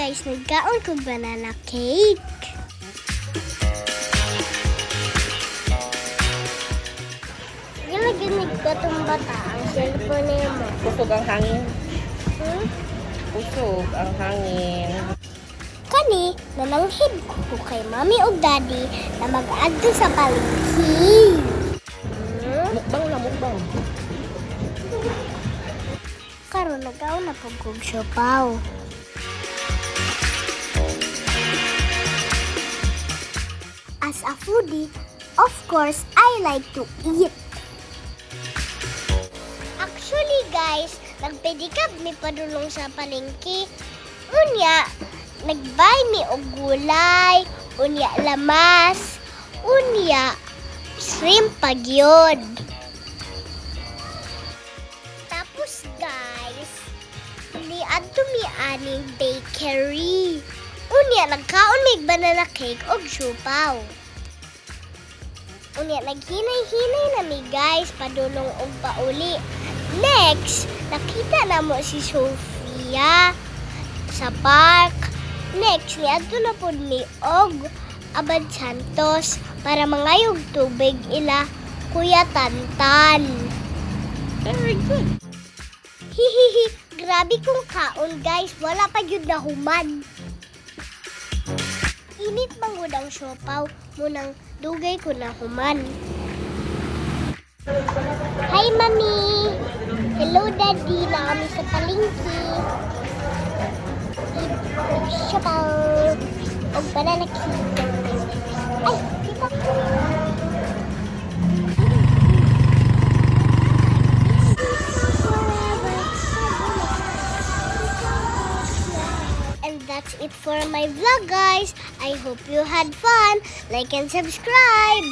guys, nagkaon kong banana cake. Ginaginig ko itong bata ang cellphone niya mo. Pusog ang hangin. Pusog ang hangin. Kani, nananghid ko kay mami o daddy na mag-adto sa palengke. Mukbang na mukbang. Karon nagaw na po kong siopaw. As a foodie, of course, I like to eat. Actually guys, nagpedicab mi padulong sa palengke. Unya, nagbay mi og gulay, unya lamas, unya shrimp pagyod. Tapos guys, niadto mi aning bakery. Unya nagkaon mig banana cake og siopaw. Unya naghinay-hinay na mi guys padulong og pauli. Next, nakita na mo si Sofia sa park. Next, niadto na pod mi og Abad Santos para mangayog tubig ila Kuya Tantan. Very good. Hihihi, grabe kong kaon guys, wala pa yun na human. Init bangod ang siopaw, munang dugay ko na human. Hi mami! Hello daddy, na kami sa palengke. Siopaw, o banana cake. Ay, kita ko. And that's it for my vlog guys. I hope you had fun. Like and subscribe.